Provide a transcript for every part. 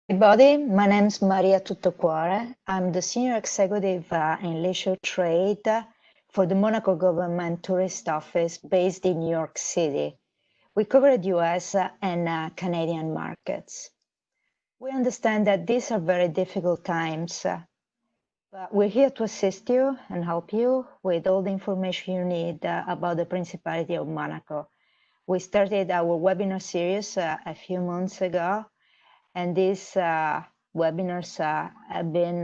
Everybody, my name is Maria Tuttocuore. I'm the Senior Executive in Leisure Trade for the Monaco Government Tourist Office based in New York City. We cover the US and Canadian markets. We understand that these are very difficult times, but we're here to assist you and help you with all the information you need about the Principality of Monaco. We started our webinar series a few months ago, and these webinars have been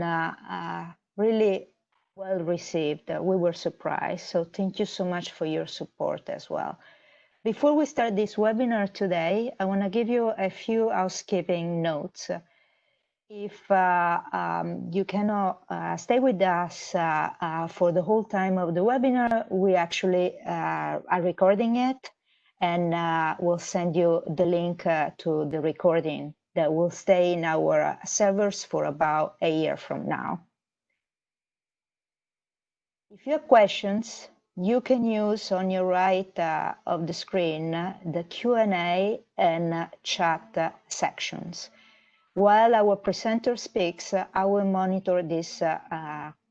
really well received. We were surprised, so thank you so much for your support as well. Before we start this webinar today, I want to give you a few housekeeping notes. If you cannot stay with us for the whole time of the webinar, we actually are recording it, and we'll send you the link to the recording that will stay in our servers for about a year from now. If you have questions, you can use on your right of the screen the Q&A and chat sections. While our presenter speaks, I will monitor these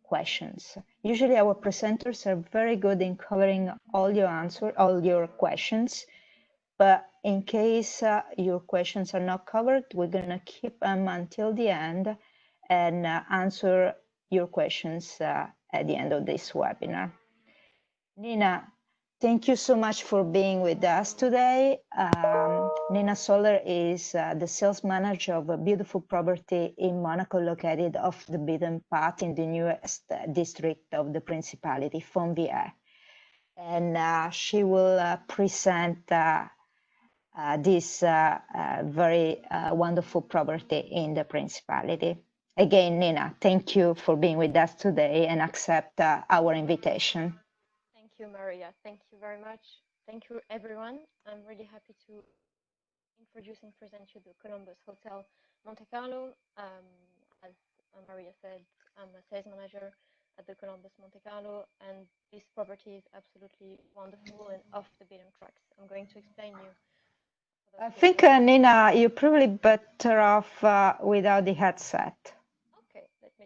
questions. Usually our presenters are very good in covering all your questions, but in case your questions are not covered, we're gonna keep them until the end and answer your questions at the end of this webinar. Nina, thank you so much for being with us today. Nina Soller is the sales manager of a beautiful property in Monaco located off the beaten path in the newest district of the Principality, Fontvieille. And she will present this very wonderful property in the Principality. Again, Nina, thank you for being with us today and accept our invitation. Thank you, Maria. Thank you very much. Thank you, everyone. I'm really happy to introduce and present you the Columbus Hotel Monte-Carlo. As Maria said, I'm a sales manager at the Columbus Monte-Carlo, and this property is absolutely wonderful and off the beaten tracks. I'm going to explain you. I think, Nina, you're probably better off without the headset. Okay, let me.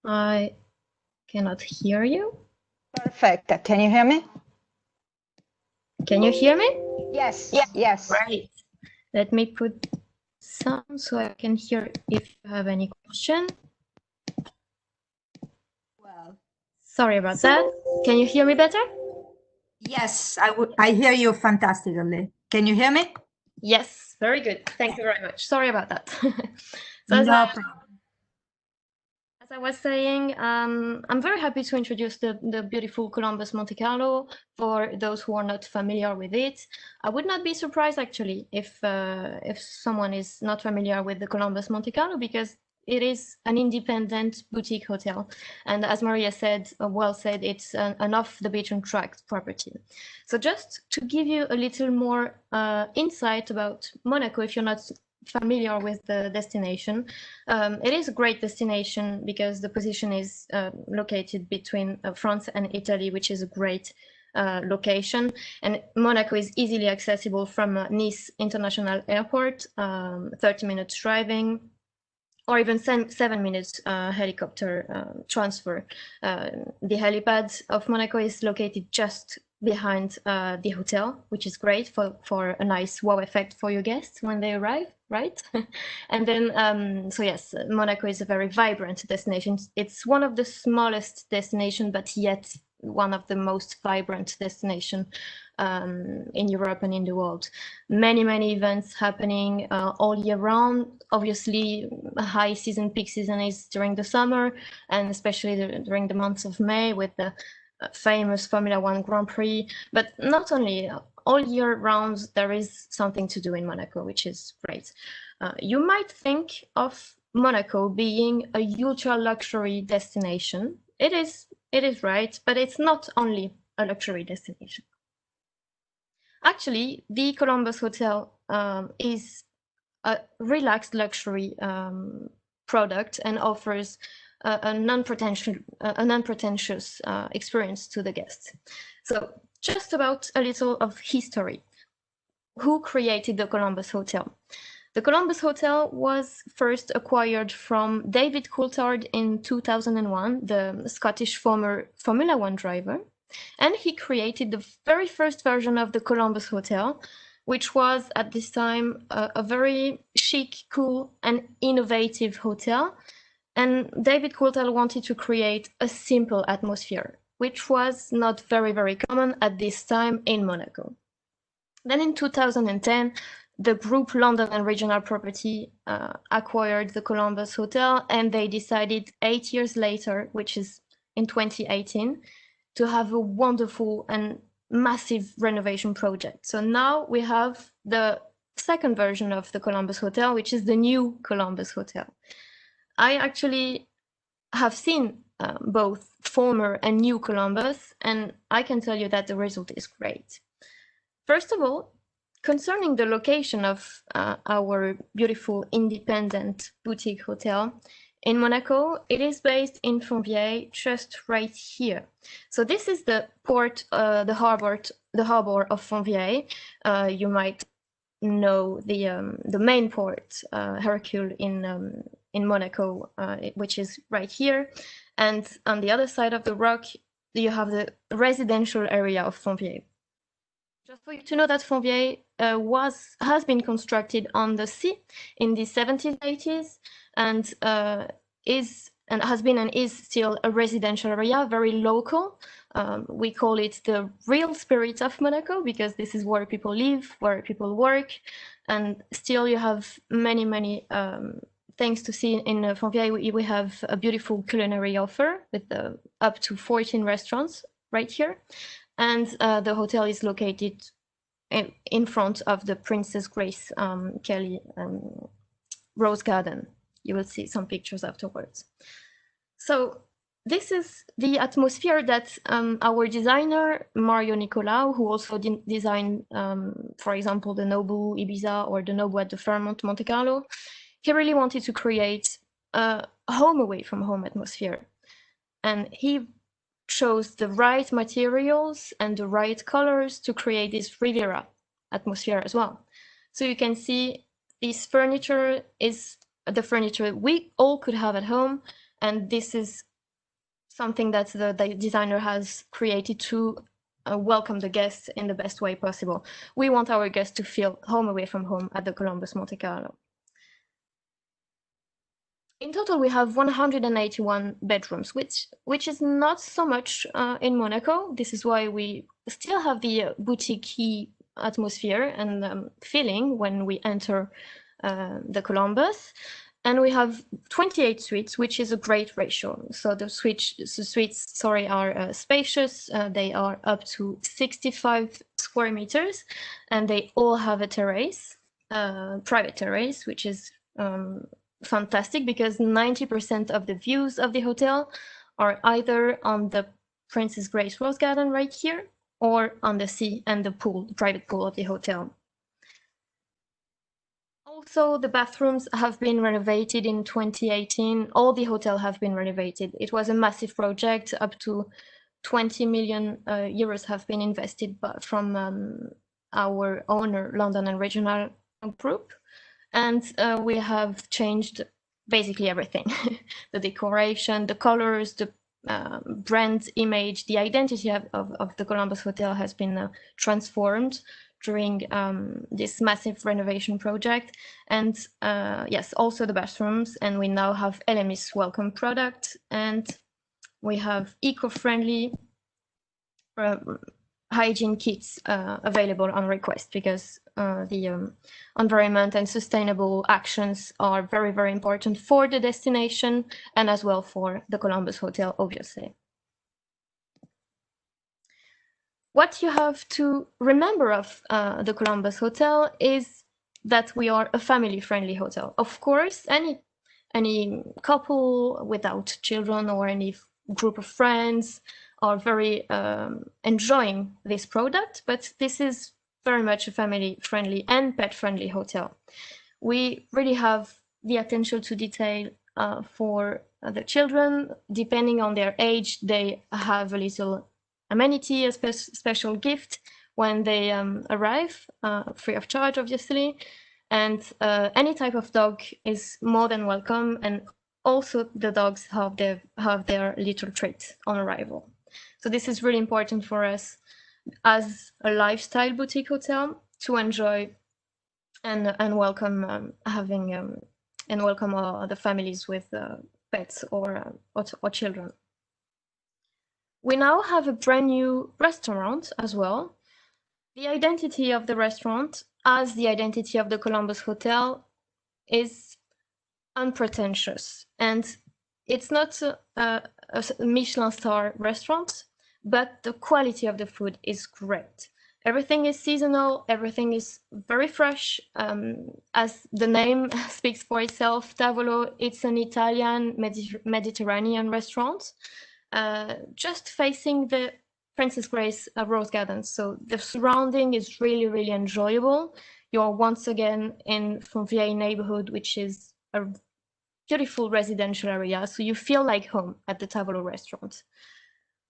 I cannot hear you. Perfect. Can you hear me? Can you hear me? Yes. Yes. Right. Let me put some so I can hear if you have any question. Well, sorry about that. Can you hear me better? Yes, I hear you fantastically. Can you hear me? Yes, very good. Thank you very much. Sorry about that. So no problem. As I was saying, I'm very happy to introduce the beautiful Columbus Monte-Carlo for those who are not familiar with it. I would not be surprised actually if someone is not familiar with the Columbus Monte-Carlo, because it is an independent boutique hotel. And as Maria said, well said, it's an off the beaten track property. So just to give you a little more insight about Monaco, if you're not familiar with the destination, it is a great destination because the position is located between France and Italy, which is a great location, and Monaco is easily accessible from Nice International Airport, 30 minutes driving, or even 7 minutes helicopter transfer. The helipad of Monaco is located just behind the hotel, which is great for a nice wow effect for your guests when they arrive, right? And then, so yes, Monaco is a very vibrant destination. It's one of the smallest destinations, but yet one of the most vibrant destinations in Europe and in the world. Many events happening all year round. Obviously, high season, peak season is during the summer, and especially during the months of May with the famous Formula One Grand Prix. But not only, all year round, there is something to do in Monaco, which is great. You might think of Monaco being a ultra luxury destination. It is right, but it's not only a luxury destination. Actually, the Columbus Hotel is a relaxed luxury product and offers an unpretentious experience to the guests. So just about a little of history. who created the Columbus Hotel. The Columbus Hotel was first acquired from David Coulthard in 2001, the Scottish former Formula One driver, and he created the very first version of the Columbus Hotel, which was at this time a very chic, cool, and innovative hotel. And David Coulthard wanted to create a simple atmosphere, which was not very, very common at this time in Monaco. Then in 2010, the group London and Regional Property acquired the Columbus Hotel, and they decided 8 years later, which is in 2018, to have a wonderful and massive renovation project. So now we have the second version of the Columbus Hotel, which is the new Columbus Hotel. I actually have seen both former and new Columbus, and I can tell you that the result is great. First of all, concerning the location of our beautiful independent boutique hotel in Monaco, it is based in Fontvieille, just right here. So this is the port, the harbor of Fontvieille. You might know the main port, Hercule in Monaco, which is right here. And on the other side of the rock, you have the residential area of Fontvieille. Just for you to know that Fontvieille has been constructed on the sea in the 70s, 80s, and has been and is still a residential area, very local. We call it the real spirit of Monaco because this is where people live, where people work, and still you have many, many things to see in Fontvieille. We have a beautiful culinary offer with up to 14 restaurants right here. And the hotel is located in front of the Princess Grace Kelly Rose Garden. You will see some pictures afterwards. So this is the atmosphere that our designer, Mario Nicolau, who also designed, for example, the Nobu Ibiza or the Nobu at the Fairmont Monte Carlo, he really wanted to create a home away from home atmosphere. And he chose the right materials and the right colors to create this Riviera atmosphere as well. So you can see this furniture is the furniture we all could have at home, and this is something that the designer has created to welcome the guests in the best way possible. We want our guests to feel home away from home at the Columbus Monte-Carlo. In total, we have 181 bedrooms, which is not so much in Monaco. This is why we still have the boutique atmosphere and feeling when we enter the Columbus. And we have 28 suites, which is a great ratio. So the suites are spacious. They are up to 65 square meters, and they all have a terrace, private terrace, which is fantastic because 90% of the views of the hotel are either on the Princess Grace Rose Garden right here or on the sea and the pool, the private pool of the hotel. Also, the bathrooms have been renovated in 2018. All the hotel have been renovated. It was a massive project. Up to 20 million euros have been invested from our owner, London and Regional Group. And we have changed basically everything. The decoration, the colors, the brand image, the identity of the Columbus Hotel has been transformed during this massive renovation project. And yes, also the bathrooms. And we now have LMS welcome product, and we have eco-friendly hygiene kits available on request because the environment and sustainable actions are very, very important for the destination and as well for the Columbus Hotel, obviously. What you have to remember of the Columbus Hotel is that we are a family-friendly hotel. Of course, any couple without children or any group of friends are very enjoying this product, but this is very much a family-friendly and pet-friendly hotel. We really have the attention to detail for the children. Depending on their age, they have a little amenity, a special gift when they arrive, free of charge, obviously. And any type of dog is more than welcome. And also the dogs have their little treats on arrival. So this is really important for us as a lifestyle boutique hotel to enjoy and welcome and welcome the families with pets or children. We now have a brand new restaurant as well. The identity of the restaurant, as the identity of the Columbus Hotel, is unpretentious, and it's not a Michelin star restaurant, but the quality of the food is great. Everything is seasonal, everything is very fresh. As the name speaks for itself, Tavolo, it's an Italian Mediterranean restaurant, just facing the Princess Grace Rose Gardens. So the surrounding is really, really enjoyable. You're once again in Fontvieille neighborhood, which is a beautiful residential area. So you feel like home at the Tavolo restaurant.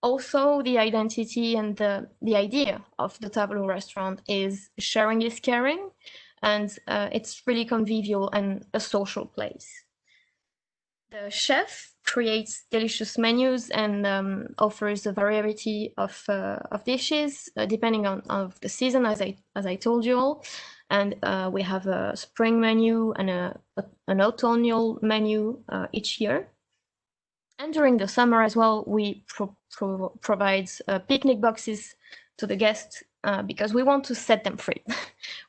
Also, the identity and the idea of the Tavolo restaurant is sharing is caring, and it's really convivial and a social place. The chef creates delicious menus and offers a variety of dishes depending on the season, as I told you all. And we have a spring menu and an autumnal menu each year. And during the summer as well, we provide picnic boxes to the guests because we want to set them free.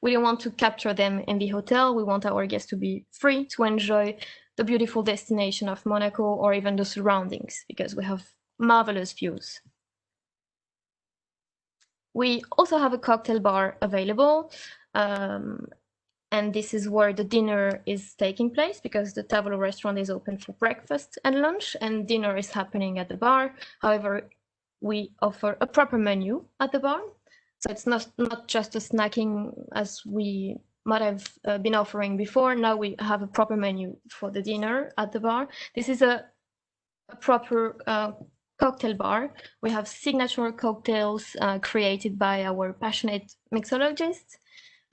We don't want to capture them in the hotel. We want our guests to be free to enjoy the beautiful destination of Monaco or even the surroundings, because we have marvelous views. We also have a cocktail bar available, and this is where the dinner is taking place, because the Tavolo restaurant is open for breakfast and lunch, and dinner is happening at the bar. However, we offer a proper menu at the bar, so it's not just a snacking as we might have been offering before. Now we have a proper menu for the dinner at the bar. This is a proper cocktail bar. We have signature cocktails created by our passionate mixologists.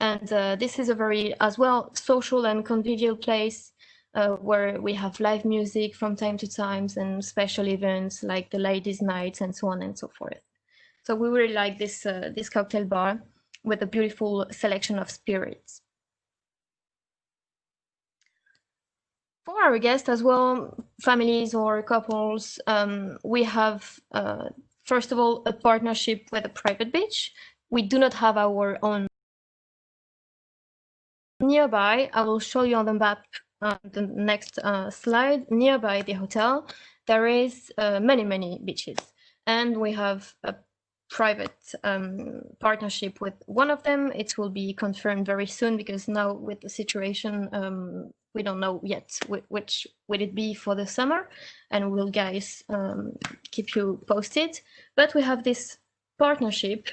And this is a very, as well, social and convivial place where we have live music from time to time and special events like the ladies' nights and so on and so forth. So we really like this cocktail bar with a beautiful selection of spirits. For our guests as well, families or couples, we have, first of all, a partnership with a private beach. We do not have our own. Nearby, I will show you on the map the next slide. Nearby the hotel, there is many beaches, and we have a private partnership with one of them. It will be confirmed very soon, because now with the situation, we don't know yet which will it be for the summer, and we'll guys keep you posted. But we have this partnership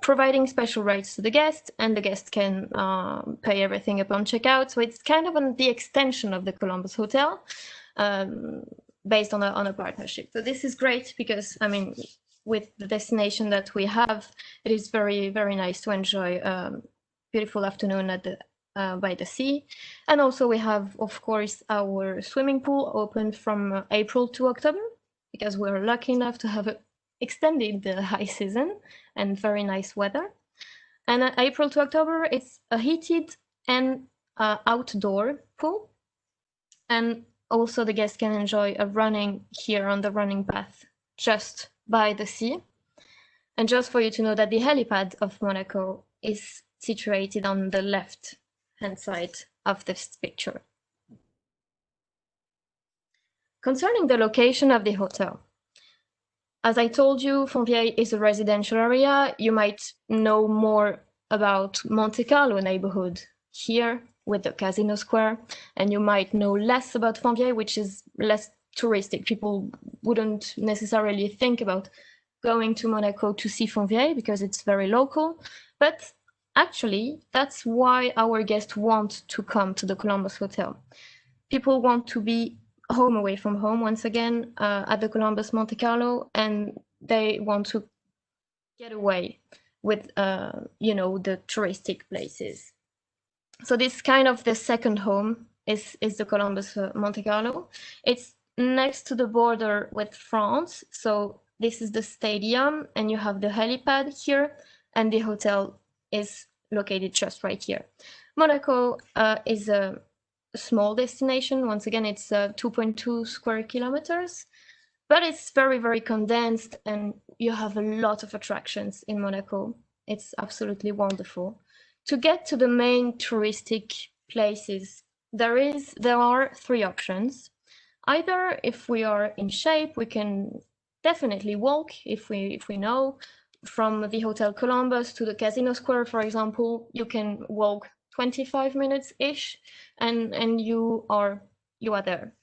providing special rates to the guest, and the guest can pay everything upon checkout. So it's kind of the extension of the Columbus Hotel based on a partnership. So this is great because, I mean, with the destination that we have, it is very, very nice to enjoy a beautiful afternoon at the by the sea. And also we have, of course, our swimming pool open from April to October, because we're lucky enough to have extended the high season and very nice weather. And April to October, it's a heated and outdoor pool. And also the guests can enjoy a running here on the running path just by the sea. And just for you to know that the helipad of Monaco is situated on the left-hand side of this picture. Concerning the location of the hotel, as I told you, Fontvieille is a residential area. You might know more about Monte Carlo neighborhood here with the Casino Square, and you might know less about Fontvieille, which is less touristic. People wouldn't necessarily think about going to Monaco to see Fontvieille because it's very local. But actually, that's why our guests want to come to the Columbus Hotel. People want to be home away from home once again at the Columbus Monte-Carlo, and they want to get away with the touristic places. So this kind of the second home is the Columbus Monte-Carlo. It's next to the border with France. So this is the stadium, and you have the helipad here, and the hotel is located just right here. Monaco is a small destination. Once again, it's 2.2 square kilometers, but it's very, very condensed, and you have a lot of attractions in Monaco. It's absolutely wonderful. To get to the main touristic places, there are three options. Either if we are in shape, we can definitely walk if we know. From the Hotel Columbus to the Casino Square, for example, you can walk 25 minutes-ish, and you are there.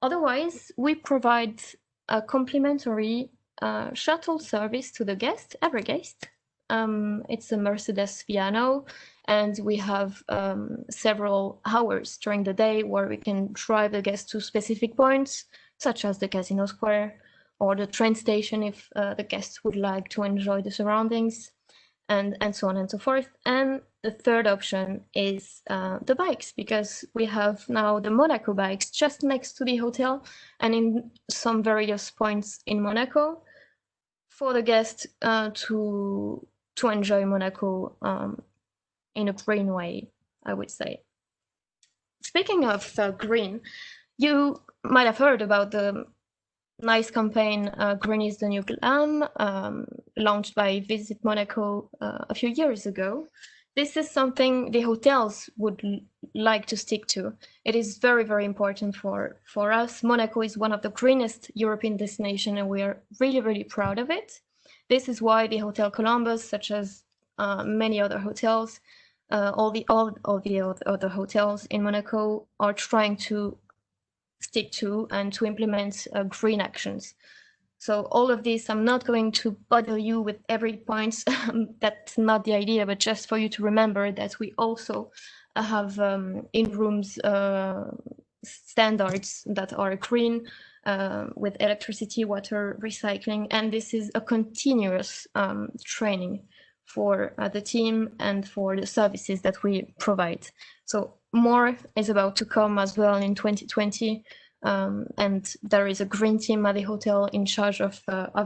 Otherwise, we provide a complimentary shuttle service to the guest, every guest. It's a Mercedes Viano, and we have several hours during the day where we can drive the guests to specific points, such as the Casino Square or the train station if the guests would like to enjoy the surroundings, and so on and so forth. And the third option is the bikes, because we have now the Monaco bikes just next to the hotel and in some various points in Monaco for the guests to enjoy Monaco in a green way, I would say. Speaking of green, you might have heard about the nice campaign Green is the New Glam, launched by Visit Monaco a few years ago. This is something the hotels would like to stick to. It is very, very important for us. Monaco is one of the greenest European destinations, and we are really, really proud of it. This is why the Hotel Columbus, such as many other hotels, all the other hotels in Monaco are trying to stick to and to implement green actions. So all of this, I'm not going to bother you with every point. That's not the idea, but just for you to remember that we also have in rooms standards that are green, with electricity, water, recycling, and this is a continuous training for the team and for the services that we provide. So more is about to come as well in 2020. And there is a green team at the hotel in charge of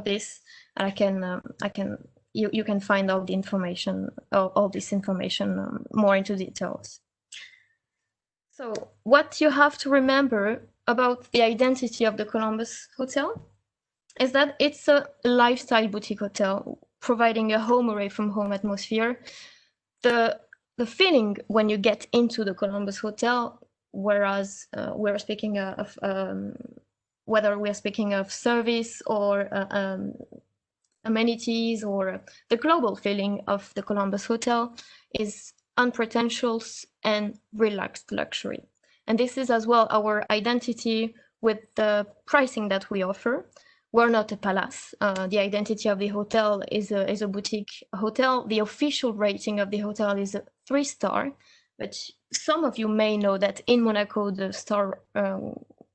this. And you can find all the information, all this information more into details. So what you have to remember about the identity of the Columbus Hotel is that it's a lifestyle boutique hotel, providing a home away from home atmosphere. The feeling when you get into the Columbus Hotel, whereas we're speaking of whether we're speaking of service or amenities or the global feeling of the Columbus Hotel, is unpretentious and relaxed luxury. And this is as well our identity with the pricing that we offer. We're not a palace. The identity of the hotel is a boutique hotel. The official rating of the hotel is a 3-star, but some of you may know that in Monaco, the star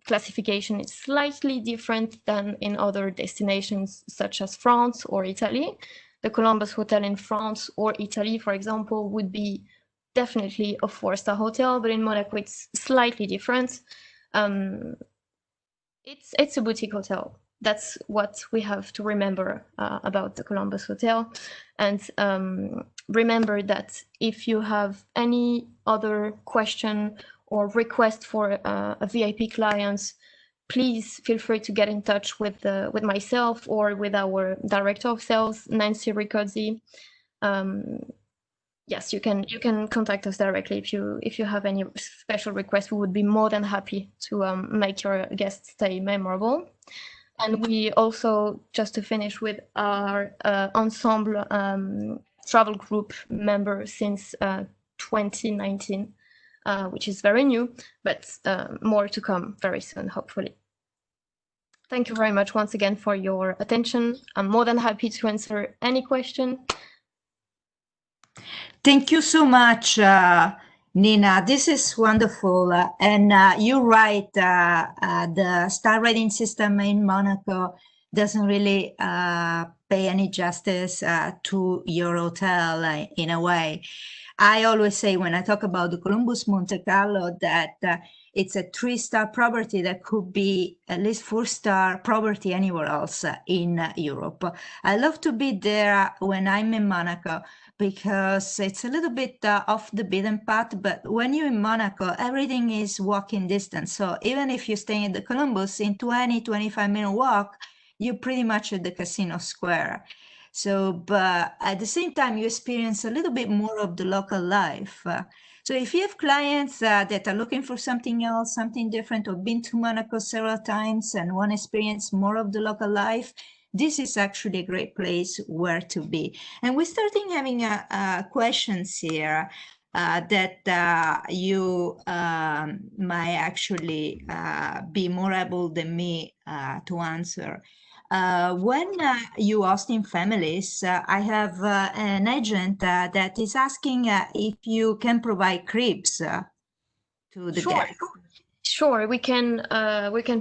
classification is slightly different than in other destinations such as France or Italy. The Columbus Hotel in France or Italy, for example, would be definitely a 4-star hotel, but in Monaco, it's slightly different. It's a boutique hotel. That's what we have to remember about the Columbus Hotel. And remember that if you have any other question or request for a VIP clients, please feel free to get in touch with myself or with our director of sales, Nancy Ricozzi. Yes, you can contact us directly if you have any special requests. We would be more than happy to make your guest stay memorable. And we also, just to finish with our ensemble travel group member since 2019, which is very new, but more to come very soon, hopefully. Thank you very much once again for your attention. I'm more than happy to answer any question. Thank you so much, Nina. This is wonderful. And you're right, the star rating system in Monaco doesn't really pay any justice to your hotel in a way. I always say when I talk about the Columbus Monte-Carlo that it's a 3-star property that could be at least 4-star property anywhere else in Europe. I love to be there when I'm in Monaco because it's a little bit off the beaten path, but when you're in Monaco, everything is walking distance. So even if you're staying at the Columbus, in 20-25-minute walk, you're pretty much at the casino square. So, but at the same time, you experience a little bit more of the local life. So if you have clients that are looking for something else, something different, or been to Monaco several times and want to experience more of the local life, this is actually a great place where to be. And we're starting having questions here that you might actually be more able than me to answer. When you hosting families, I have an agent that is asking if you can provide cribs to the Sure. guests. Sure, we can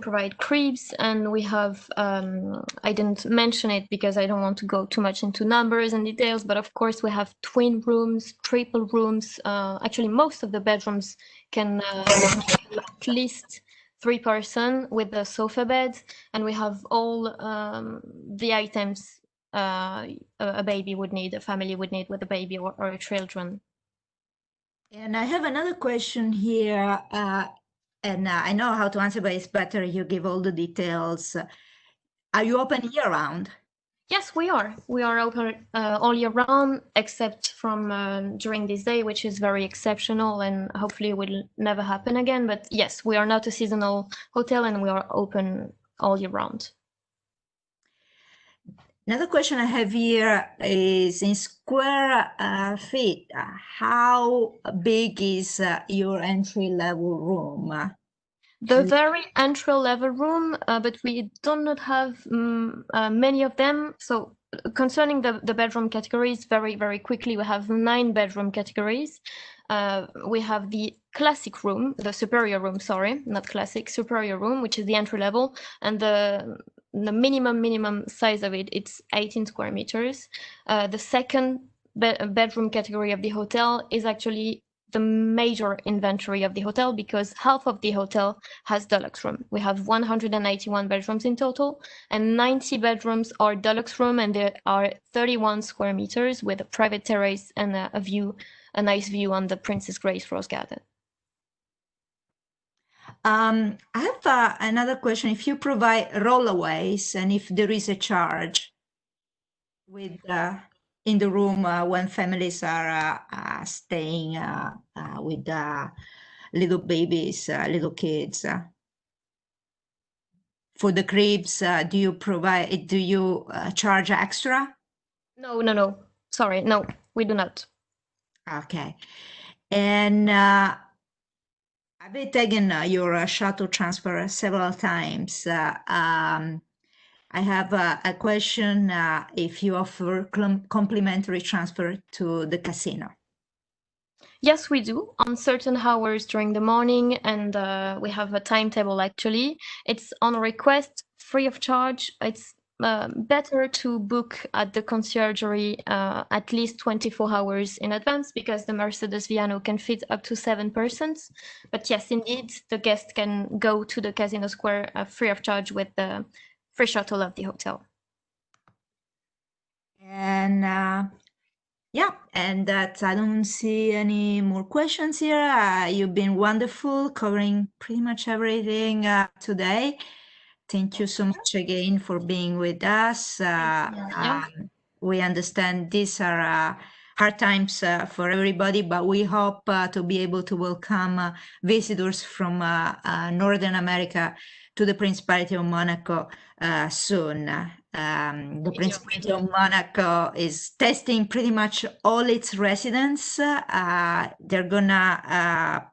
provide cribs, and we have I didn't mention it because I don't want to go too much into numbers and details, but of course we have twin rooms, triple rooms. Actually, most of the bedrooms can at least 3 person with the sofa beds, and we have all the items a baby would need, a family would need with a baby or children. And I have another question here, and I know how to answer, but it's better you give all the details. Are you open year round? Yes, we are. We are open all year round, except from during this day, which is very exceptional and hopefully will never happen again. But yes, we are not a seasonal hotel and we are open all year round. Another question I have here is in square feet, how big is your entry level room? The very entry level room, but we do not have many of them. So concerning the bedroom categories, very quickly, we have 9 bedroom categories. We have the classic room, the superior room, sorry, not classic, superior room, which is the entry level, and the minimum size of it's 18 square meters. The second bedroom category of the hotel is actually the major inventory of the hotel because half of the hotel has deluxe room. We have 181 bedrooms in total, and 90 bedrooms are deluxe room, and there are 31 square meters with a private terrace and a nice view on the Princess Grace Rose Garden. I have another question. If you provide rollaways and if there is a charge with in the room when families are staying with little babies, little kids. For the cribs, do you charge extra? No. Sorry, no, we do not. Okay. And I've been taking your shuttle transfer several times. I have a question if you offer complimentary transfer to the casino. Yes, we do on certain hours during the morning, and we have a timetable actually. It's on request, free of charge. It's better to book at the conciergerie at least 24 hours in advance because the Mercedes Viano can fit up to 7 persons. But yes, indeed, the guest can go to the Casino Square free of charge with the free shuttle of the hotel. And yeah, and that I don't see any more questions here. You've been wonderful covering pretty much everything today. Thank you so much again for being with us. We understand these are hard times for everybody, but we hope to be able to welcome visitors from Northern America to the Principality of Monaco soon. The Principality of Monaco is testing pretty much all its residents. They're gonna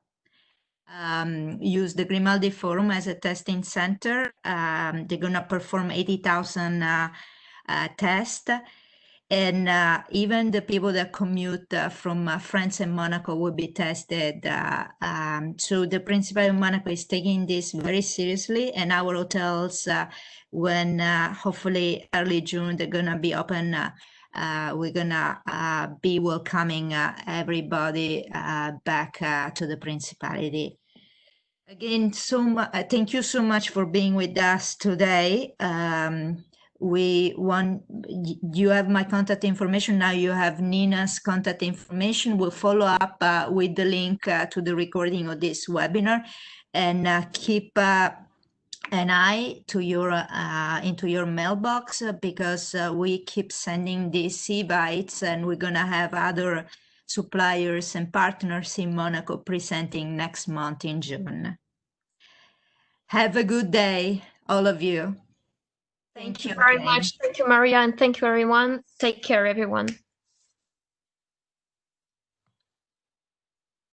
use the Grimaldi Forum as a testing center. They're gonna perform 80,000 tests. And even the people that commute from France and Monaco will be tested. So the Principality of Monaco is taking this very seriously, and our hotels, when hopefully early June, they're gonna be open. We're gonna be welcoming everybody back to the Principality. Again, thank you so much for being with us today. You have my contact information. Now you have Nina's contact information. We'll follow up with the link to the recording of this webinar, and keep an eye to into your mailbox because we keep sending these e-bites, and we're gonna have other suppliers and partners in Monaco presenting next month in June. Have a good day, all of you. Thank you very much. Thank you, Maria, and thank you, everyone. Take care, everyone.